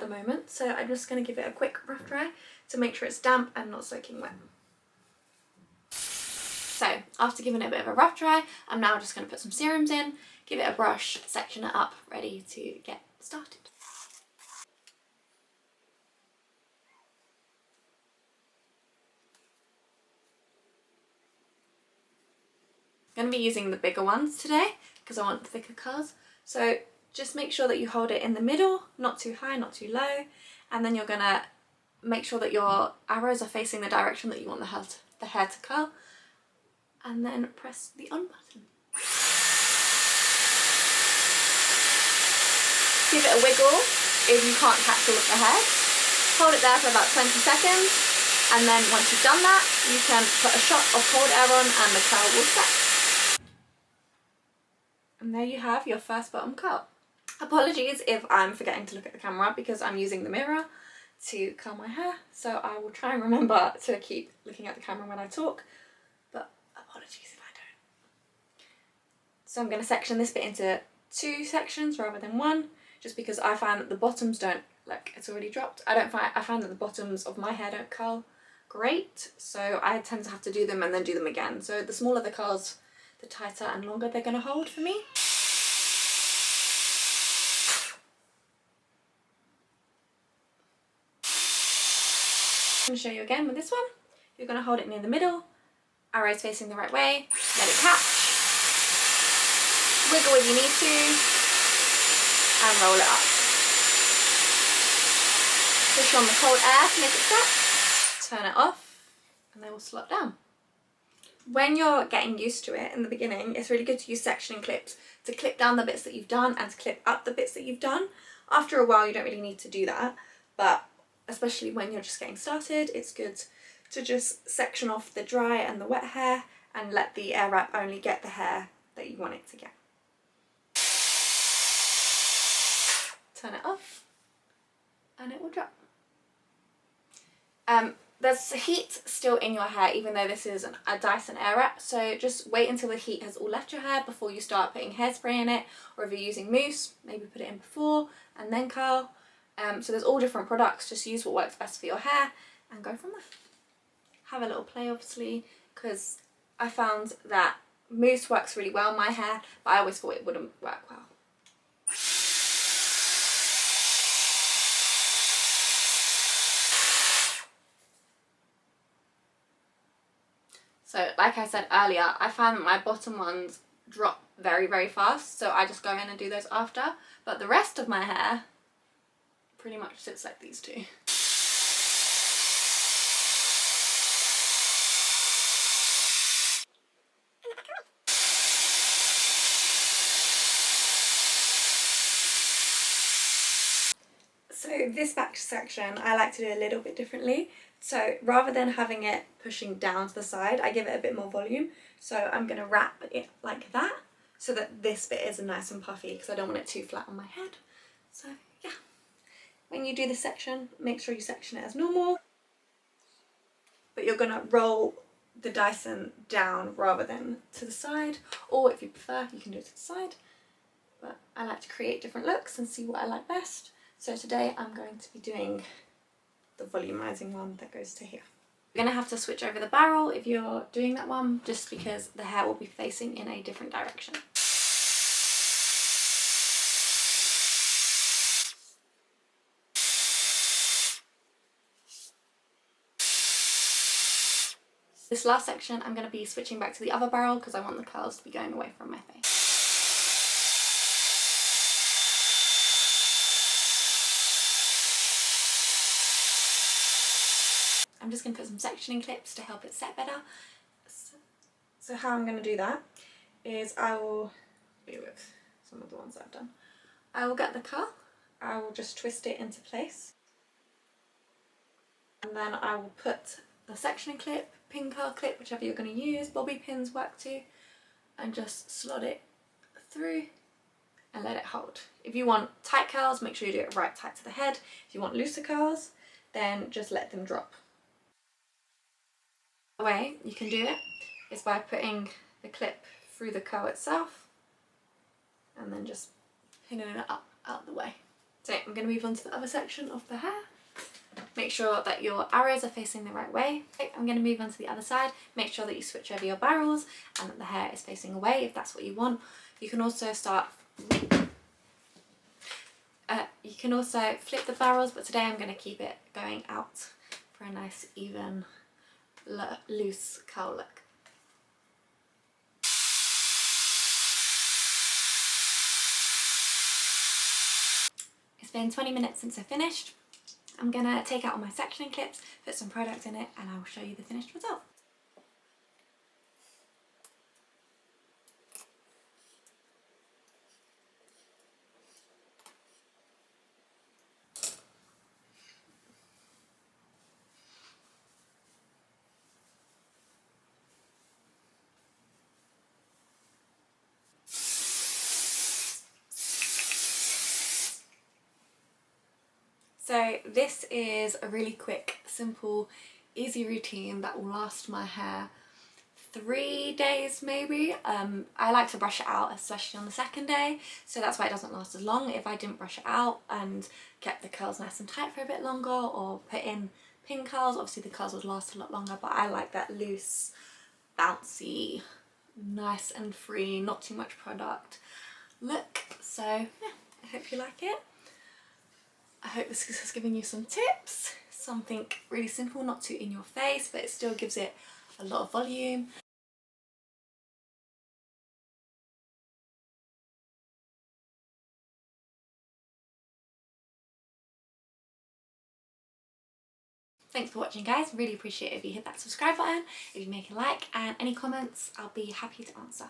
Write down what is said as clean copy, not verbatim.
the moment, so I'm just going to give it a quick rough dry to make sure it's damp and not soaking wet. So after giving it a bit of a rough dry, I'm now just going to put some serums in, give it a brush, section it up, ready to get started. I'm going to be using the bigger ones today because I want thicker curls. So just make sure that you hold it in the middle, not too high, not too low, and then you're going to make sure that your arrows are facing the direction that you want the hair to curl, and then press the on button. Give it a wiggle if you can't catch all of the hair. Hold it there for about 20 seconds, and then once you've done that, you can put a shot of cold air on and the curl will set. And there you have your first bottom curl. Apologies if I'm forgetting to look at the camera because I'm using the mirror to curl my hair, so I will try and remember to keep looking at the camera when I talk, but apologies if I don't. So I'm going to section this bit into 2 sections rather than 1, just because I find that the bottoms don't, look, it's already dropped. I find that the bottoms of my hair don't curl great, so I tend to have to do them and then do them again. So the smaller the curls, the tighter and longer they're going to hold for me. I'm going to show you again with this one. You're going to hold it near the middle, arrows facing the right way, let it catch, wiggle if you need to, and roll it up. Push on the cold air to make it set, turn it off, and they will slot down. When you're getting used to it in the beginning, it's really good to use sectioning clips to clip down the bits that you've done and to clip up the bits that you've done. After a while you don't really need to do that, but especially when you're just getting started, it's good to just section off the dry and the wet hair and let the air wrap only get the hair that you want it to get. Turn it off and it will drop. There's heat still in your hair even though this is a DYSON AIRWRAP, so just wait until the heat has all left your hair before you start putting hairspray in it, or if you're using mousse, maybe put it in before and then curl. So there's all different products, just use what works best for your hair and go from there. Have a little play obviously, because I found that mousse works really well in my hair, but I always thought it wouldn't work well. So like I said earlier, I find that my bottom ones drop very, very fast, so I just go in and do those after, but the rest of my hair pretty much sits like these two. So this back section I like to do a little bit differently. So rather than having it pushing down to the side, I give it a bit more volume. So I'm going to wrap it like that so that this bit is nice and puffy because I don't want it too flat on my head. So yeah, when you do this section, make sure you section it as normal, but you're going to roll the DYSON down rather than to the side, or if you prefer you can do it to the side, but I like to create different looks and see what I like best. So today I'm going to be doing the volumizing one that goes to here. You're going to have to switch over the barrel if you're doing that one, just because the hair will be facing in a different direction. This last section I'm going to be switching back to the other barrel because I want the curls to be going away from my face. I'm just going to put some sectioning clips to help it set better. So how I'm going to do that is I will be with some of the ones that I've done. I will get the curl, I will just twist it into place, and then I will put the sectioning clip, pin curl clip, whichever you're going to use, bobby pins work too, and just slot it through and let it hold. If you want tight curls, make sure you do it right tight to the head. If you want looser curls, then just let them drop. The way you can do it is by putting the clip through the curl itself and then just pinning it up out the way. So I'm going to move on to the other section of the hair. Make sure that your arrows are facing the right way. I'm going to move on to the other side. Make sure that you switch over your barrels and that the hair is facing away if that's what you want. You can also flip the barrels, but today I'm going to keep it going out for a nice even loose curl look. It's been 20 minutes since I finished. I'm going to take out all my sectioning clips, put some product in it, and I'll show you the finished result. So this is a really quick, simple, easy routine that will last my hair 3 days maybe. I like to brush it out, especially on the second day, so that's why it doesn't last as long. If I didn't brush it out and kept the curls nice and tight for a bit longer, or put in pin curls, obviously the curls would last a lot longer, but I like that loose, bouncy, nice and free, not too much product look. So yeah, I hope you like it. I hope this has given you some tips, something really simple, not too in your face, but it still gives it a lot of volume. Thanks for watching, guys. Really appreciate it if you hit that subscribe button, if you make a like, and any comments I'll be happy to answer.